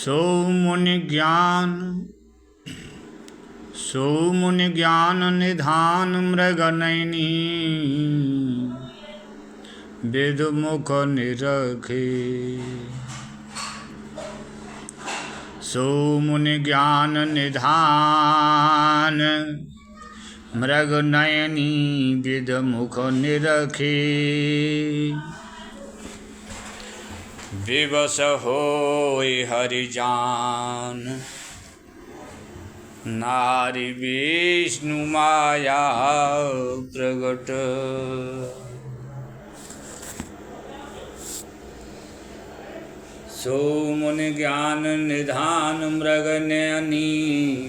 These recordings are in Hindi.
सो मुनि ज्ञान निधान मृगनयनी विदु मुख निरखे। सो मुनि ज्ञान निधान मृगनयनी विदु मुख निरखे। विवश होय हरि जान नारी विष्णु माया प्रगट। सो मुनि ज्ञान निधान मृगनयनी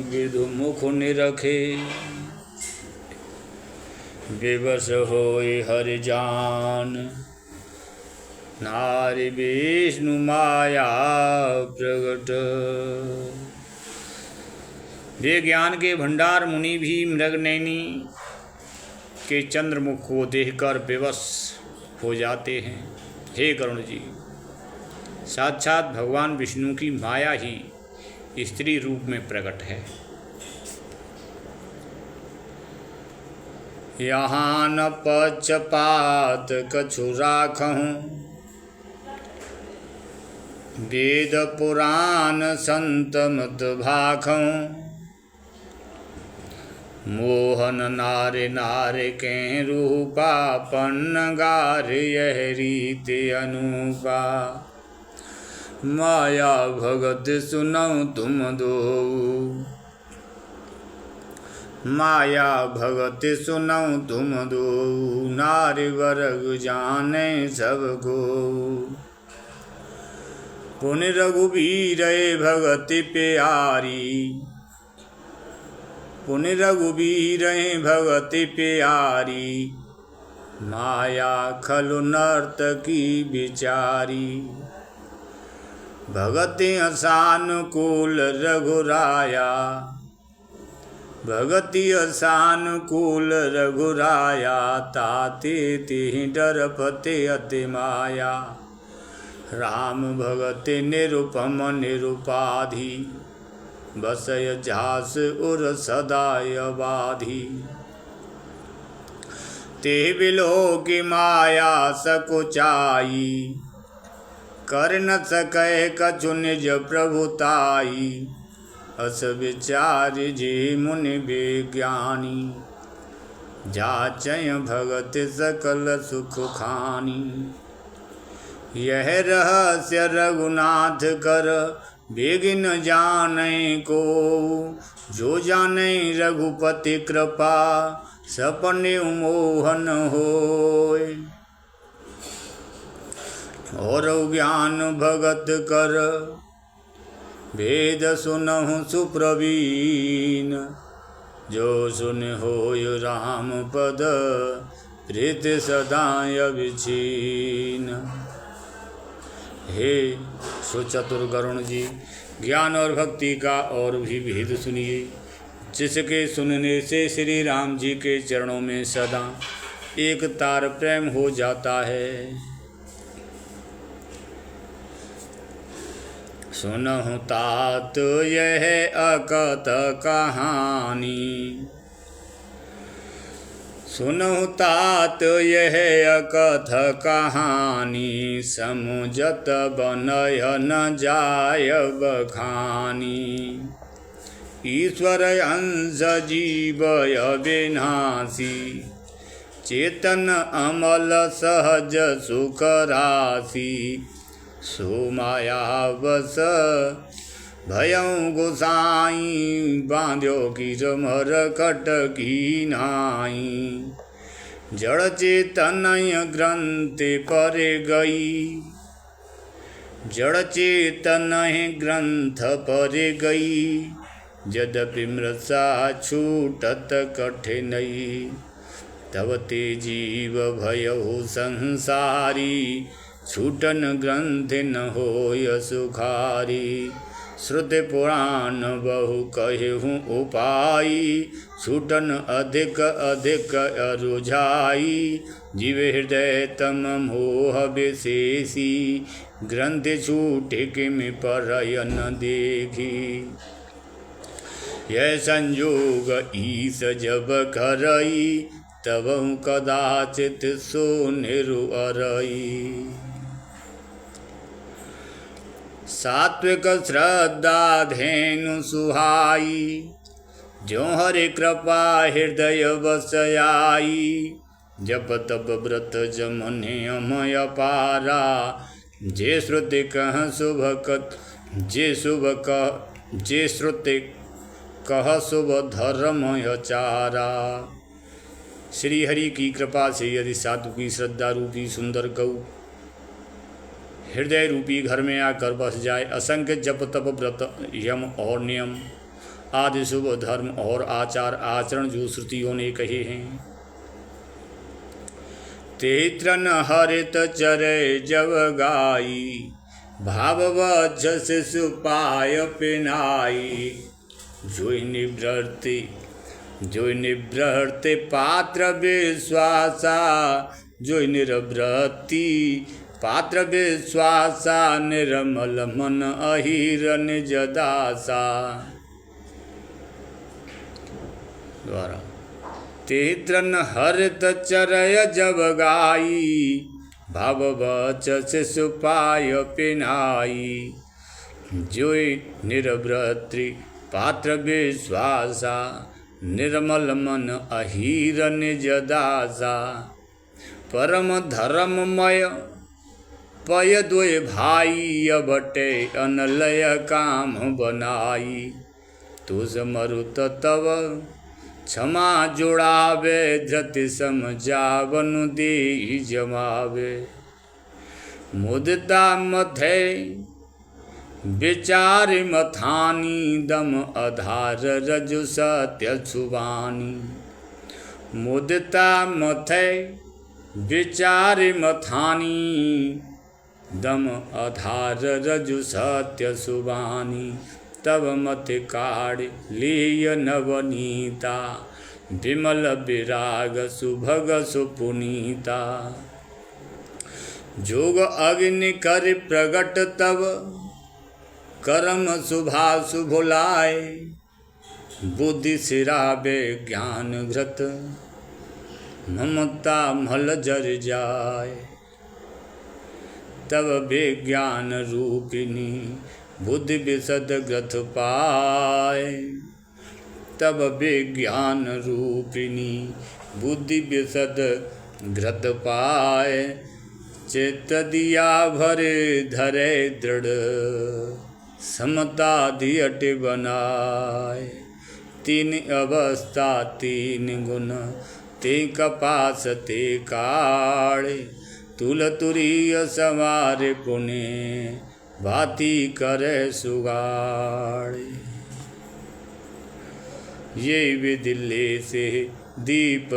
विदु मुख निरखे। विवश होय हरि जान नारी विष्णु माया प्रगट। वे ज्ञान के भंडार मुनि भी मृगनयनी के चंद्रमुख को देखकर विवश हो जाते हैं। हे करुण जी, साक्षात भगवान विष्णु की माया ही स्त्री रूप में प्रकट है। यहाँ न पक्षपात कछु राखहूँ वेद पुराण संत मत भाखहूँ। मोहन नारे नारे के रूपा पन्न गार यह रीति अनुपा। माया भगत सुनऊ तुम दो माया भगत सुनऊ तुम दो। नारी वर्ग जाने सब को पुनि रघुबीर भगति प्यारी। पुनि रघुबीर भगति प्यारी। माया खलु नर्तकी बिचारी। भगति असानुकूल रघुराया। भगति असानुकूल रघुराया। ताते तिहि डरपते अति माया। राम भगति निरुपम निरुपाधि। बसय झास उर सदाय बाधी। ते बिलो की माया सकुचाई। कर न सकै कछु निज प्रभुताई। अस विचार जे मुनि विज्ञानी। जाचय भगत सकल सुख खानी। यह रहस्य रघुनाथ कर बेगिन जाने को। जो जाने रघुपति कृपा सपने मोहन होय। और ज्ञान भगत कर वेद सुनहु सुप्रवीण। जो सुन होय राम पद प्रीत सदाय विछीन। हे सुचतुर गरुण जी, ज्ञान और भक्ति का और भी भेद सुनिए, जिसके सुनने से श्री राम जी के चरणों में सदा एक तार प्रेम हो जाता है। सुनहु तात यह अकथ कहानी। सुनहु तात यह अकथ कहानी। समुझत बनय न जाय बखानी। ईश्वर अंश जीव अविनाशी। चेतन अमल सहज सुख राशि। सो मायावश भयऊ गोसाई। बांध्यो गिरमर कटकी नाई। जड़ चेतनय ग्रंथ पर गई। जड़ चेतनय ग्रंथ पर गई। यद्यपि मृषा छूटत कठिनई। तब ते जीव भयऊ संसारी। छूटन ग्रंथ न होय सुखारी। श्रुति पुराण बहु कहूँ उपाई, छूटन अधिक अधिक अरुझाई। जीव हृदय तम मोह विशेषी, ग्रंथि छूटे किम परयन देखी। यह संयोग ईस जब करई, तब कदाचित सो निरुअरई। सात्विक श्रद्धा धेनु सुहाई, जो हरि कृपा हृदय बसयाई। जप तप व्रत जमने अमय पारा, जे श्रुति कह शुभ कत जे श्रुति कह शुभ धर्म चारा। श्री हरि की कृपा से यदि सात्विकी श्रद्धा रूपी सुंदर गौ हृदय रूपी घर में आकर बस जाए, असंख्य जप तप व्रत यम और नियम आदि शुभ धर्म और आचार आचरण जो श्रुतियों ने कहे हैं, तेत्रन हरित चरे जब गाई। भाववज्ज शिशु पाय पिनाई, जो निवृत्ति पात्र विश्वासा। जो निवृत्ति पात्र विश्वासा, निर्मल मन अहिर निज दासा। द्वारा तेत्रन हरित चरय जब गाई, भाववच शिशु पाय पिनाई। जो निवृत्ति पात्र विश्वासा, निर्मल मन अहिर निज दासा। परम धर्ममय पय द्वय भाई, अबटे अनलय काम बनाई। तुझ मरुत तव क्षमा जोड़ावे, धृति समझावनु दे जमावे। मुदिता मथे विचार मथानी, दम आधार रजु सत्य छुबानी। मुदिता मथे विचार मथानी, दम आधार रजु सत्य सुबानी। तब मत काढ़ लिय नवनीता, विमल विराग सुभग सुपुनीता। जोग अग्नि कर प्रगट तब, कर्म शुभा शुभ लाए। बुद्धि सिराबे ज्ञान घृत, ममता मल जर जाए। तब विज्ञान रूपिणी बुद्धि विशद ग्रथ पाए। तब विज्ञान रूपिणी बुद्धि विशद घृत पाए। चित्त दिया भरे धरे दृढ़, समता धियट बनाए। तीन अवस्था तीन गुण, ते कपास ते काढ़े। तुल तुरीय सवार पुणे, भांति करे सुगाड़े। ये विदिल्ले से दीप,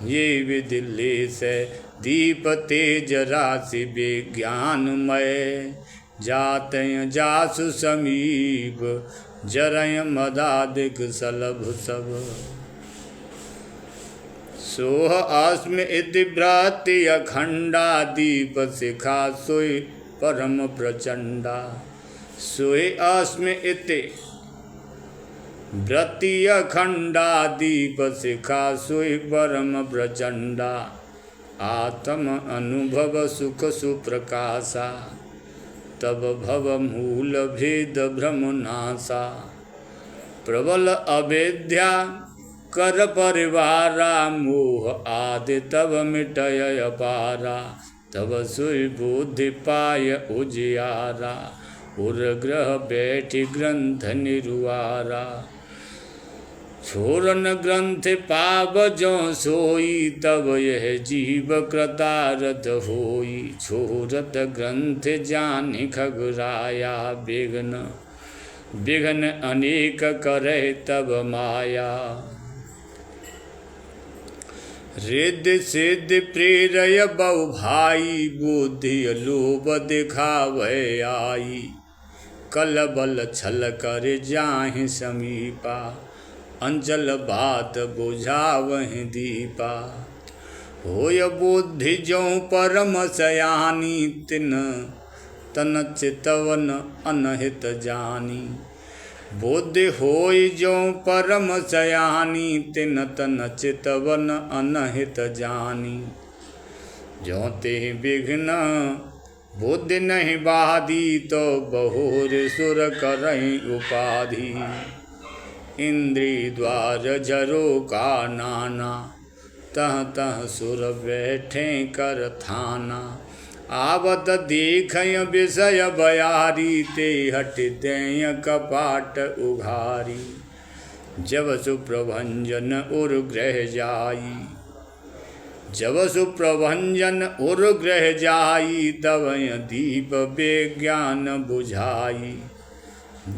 ये विदिल्ले से दीप तेज राशि विज्ञानमय। जाते जासु समीप, जरय मदादिक सलभ सब। सोह अस्म इति व्रति अखंडा, दीप शिखा सोई परम प्रचंडा। सोई अस्म इति व्रति अखंडा, दीप शिखा सोई परम प्रचंडा। आत्म अनुभव सुख सुप्रकाशा, तब भव मूल भेद भ्रम नासा। प्रबल अविद्या कर परिवारा, मोह आदि तब मिटय अपारा। तब सुई बुद्धि पाय उजियारा, उर्ग्रह बैठि ग्रंथ निरुआरा। छोरन ग्रंथ पाव जो सोई, तब यह जीव कृतारथ होई। छोरत ग्रंथ जानि खगराया, विघ्न अनेक करे तब माया। रिद्धि सिद्धि प्रेरय बहु भाई, बुद्धि लोभ दिखावे आई। कलबल छल कर जाहि समीपा, अंचल बात बुझावहि दीपा। होय बुद्धि जो परम सयानी, तिन तन चितवन अनहित जानी। बुद्धि होय जो परम सयानी, तिन तन चितवन अनहित जानी। ज्यों ते विघ्न बुद्धि नहीं बाधी, तो बहुर सुर करहीं उपाधि। इंद्री द्वार जरो का नाना, तह तह सुर बैठे कर थाना। आवत देखय विषय बयारी, ते हट देय कपाट उघारी। जब सुप्रभंजन उर ग्रह जाई, जब सुप्रभंजन उर ग्रह जाई। तवय दीप विज्ञान बुझाई,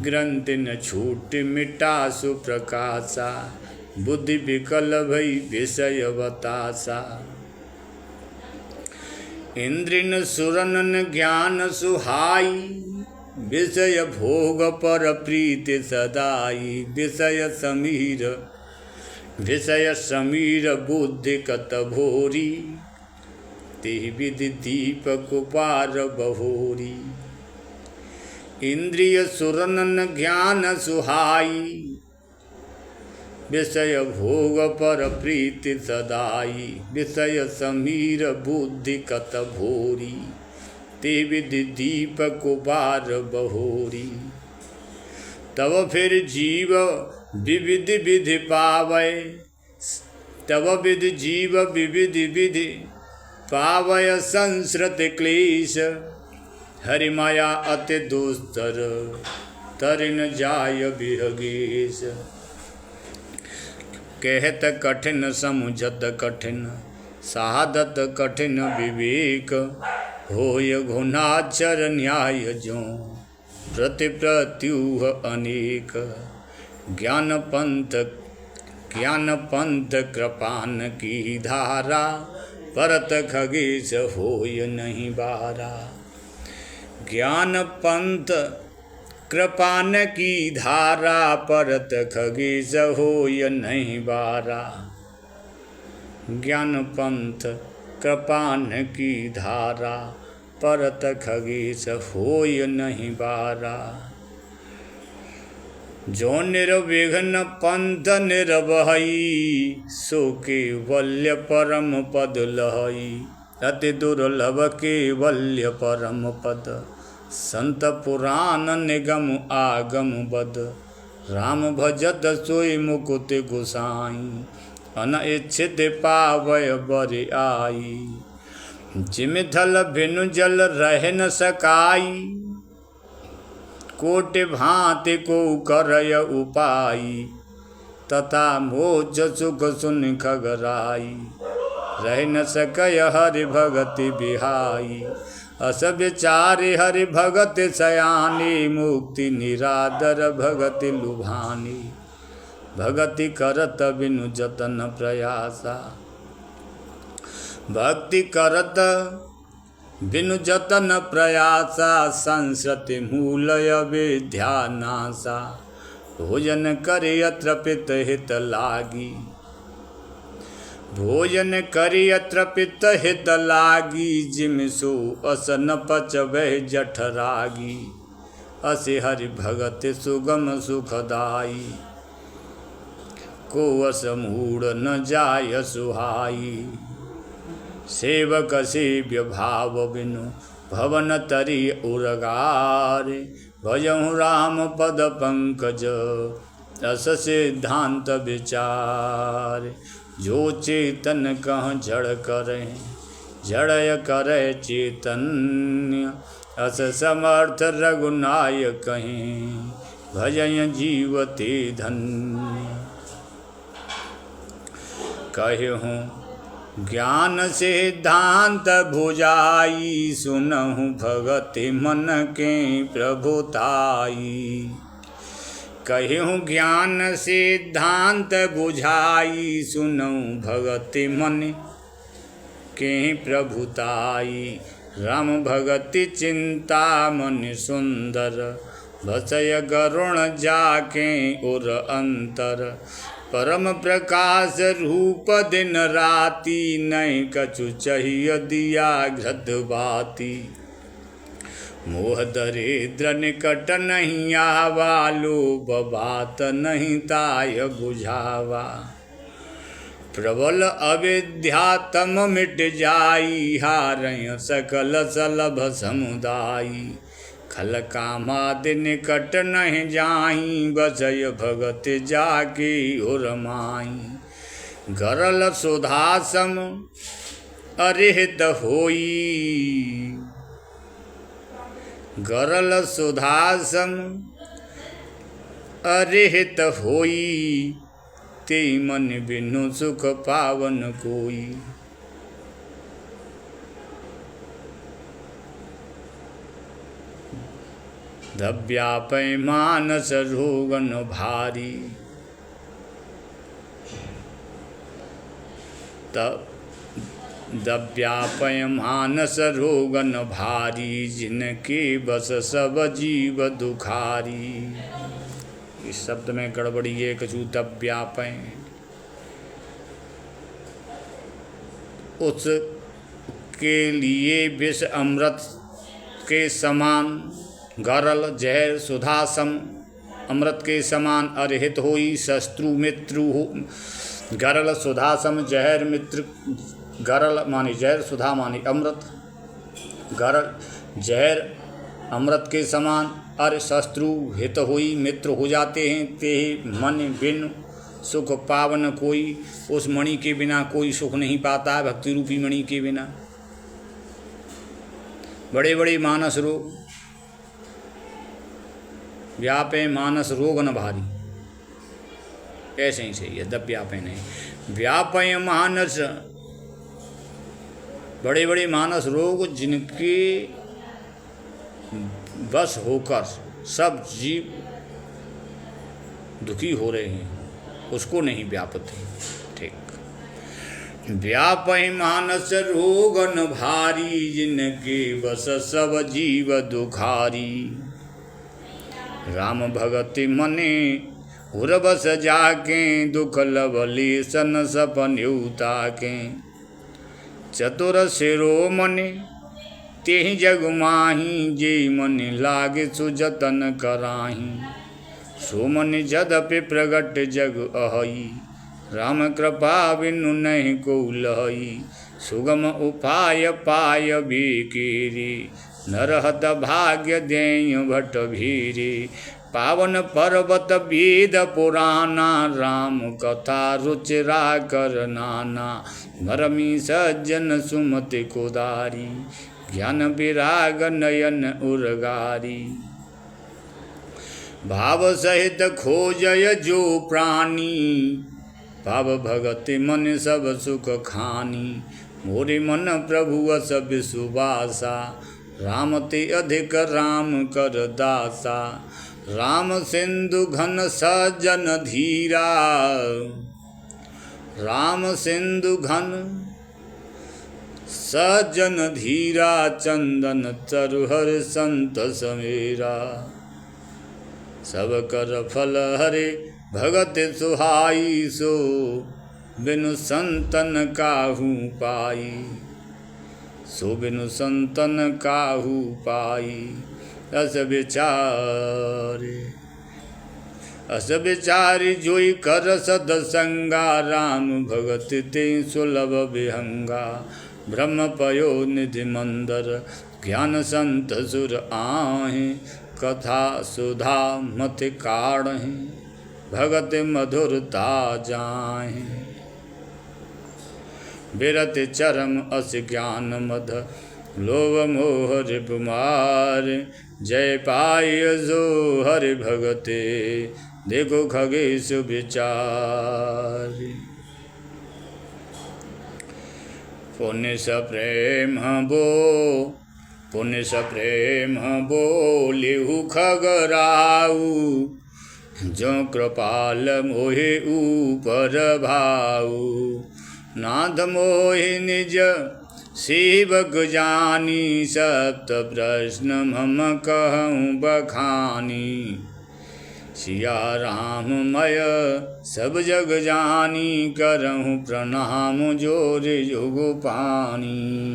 ग्रंथि न छूट मिटा सुप्रकाशा। बुद्धि विकल भई विषय बतासा। इंद्रिन सुरनन ज्ञान सुहाई, विषय भोग पर प्रीति सदाई। विषय समीर बुद्धि कत भोरी, तेहि विधि दीपक पार बहोरी। इंद्रिय सुरनन ज्ञान सुहाई, विषय भोग पर प्रीति सदाई। विषय समीर बुद्धि कत भोरी, ते विधि दीपक पार बहोरी। तब फिर जीव विविधि विधि पावै, तब विधि जीव विविधि विधि पावय संसृत क्लेश। हरि माया अति दुस्तर, तरिन जाय विहगेश। कहत कठिन समुझत कठिन, साधत कठिन विवेक। होय घुनाचर न्याय ज्यों, प्रति प्रत्युह अनेक। ज्ञान पंथ कृपान की धारा, परत खगेश होय नहीं बारा। ज्ञान पंथ कृपान की धारा, परत खगेश होय नहीं बारा। ज्ञान पंथ कृपान की धारा, परत खगेश होय नहीं बारा। जो निर्विघ्न पंथ निर्वहई, सो केवल्य परम पद लहई। अति दुर्लभ केवल्य परम पद, संत पुराण निगम आगम बद। राम भजत सोई मुकुति गुसाई, अनइच्छित पावय बर आई। जिमि थल बिनु जल रह न सकाई, कोटि भांति को करय उपाई। तथा मोक्ष सुख सुन खगराई, रह न सकय हरि भगति बिहाई। अस विचारि हरि भगति सयानी, मुक्ति निरादर भगति लुभानी। भगति करत बिनु जतन प्रयासा, भक्ति करत बिनु जतन प्रयासा। संसृति मूलय विद्या नासा, भोजन करियत्र पित हित लागी। भोजन करियत्र पित हित लागी, जिम सो अस न पचवै जठरागी। असे हरि भगति सुगम सुखदाई, को अस मूढ़ न जाय सुहाई। सेवक सेव्य भाव बिनु, भवन तरि उरगारे। भजहु राम पद पंकज, अस सिद्धांत विचार। जो चेतन कह जड़ करे, जड़य करे चेतन्य। अस समर्थ रघुनाय कहीं, भजय जीवते धन्य। कहूँ ज्ञान सिद्धांत भुजाई, सुनहु भगति मन के प्रभुताई। कहूँ ज्ञान सिद्धांत बुझाई, सुनहु भगति मन के प्रभुताई। राम भगति चिंता मन सुंदर, भसय गरुण जाके उर अंतर, परम प्रकाश रूप दिन राति, नहीं कछु चाहिए दिया घृत बाती। मोह दरिद्र निकट नहीं आवा, लोभ बात नहीं ताय बुझावा। प्रबल अविद्या तम मिट जाई, हारय सकल सलभ समुदायी। खल कामादि निकट नहीं जाही, बसय भगत जाके उर माई। गरल सुधासम अरिहित होई, गरल सुधासम अरिहित होई, ते मन बिनु सुख पावन कोई। दव्यापय मानस रोगन भारी, दव्यापय मानस रोगन भारी, जिनके बस सब जीव दुखारी। इस शब्द में गड़बड़ी है कछु। दव्यापय उसके लिए विष अमृत के समान, गरल जहर सुधा सम अमृत के समान, अरहित होई शत्रु मित्रु हो। गरल सुधा सम जहर मित्र, गरल मानी जहर, सुधा मानी अमृत। गरल जहर अमृत के समान, अर शत्रु हित होई मित्र हो जाते हैं। ते मन बिन सुख पावन कोई, उस मणि के बिना कोई सुख नहीं पाता है, भक्ति रूपी मणि के बिना। बड़े बड़े मानस रोग, व्यापे मानस रोग न भारी, ऐसे ही सही है। दव्यापय नहीं, व्यापय मानस, बड़े बड़े मानस रोग जिनके बस होकर सब जीव दुखी हो रहे हैं, उसको नहीं व्यापते। ठीक। व्यापय मानस रोगन भारी, जिनके बस सब जीव दुखारी। राम भगति मने उर्वस जाके, दुख लवली सन सपन उताके। चतुर सिरो मने तेहि जग माही, जे मन लागे सुजतन कराही। सो मन जदपि प्रगट जग अहई, राम कृपा बिनु नहीं को लहई। सुगम उपाय पाय बेकेरे, नरहत भाग्य देय भट भीरे। पावन पर्वत वेद पुराना, राम कथा रुचिरा कर नाना। मरमी सज्जन सुमति कुदारी, ज्ञान विराग नयन उर्गारी। भाव सहित खोजय जो प्राणी, भाव भगति मन सब सुख खानी। मोरे मन प्रभु अस विसुवासा, राम ते अधिक राम कर दासा। राम सिंधु घन सज्जन धीरा, राम सिंधु घन सज्जन धीरा। चंदन तरुहर संत समेरा, सब कर फल हरे भगत सुहाई। सो बिनु संतन काहू पाई, सो बिनु संतन काहू पाई। अस विचारे, अस विचारी जोई कर सदसंगा। राम भगत ते सुलभ विहंगा। ब्रह्म पयो निधि मंदर, ज्ञान संत सुर आहे। कथा सुधा मत काढ़े, भगत मधुरता जाहे। बिरत चरम अस ज्ञान मद, लोभ मोह रिपुमार। जय पाय जो हरि भगते, देखो खगेश विचार। पुण्य सप्रेम बो, पुण्य सप्रेम बोलिहु खगराऊ। जो कृपाल मोहे ऊपर भाऊ, नाथ मोहि निज सेवक जानी सप्त प्रश्न मम कहूँ बखानी। सिया राम मय सब जग जानी करहूँ प्रणाम जोर जुग पानी।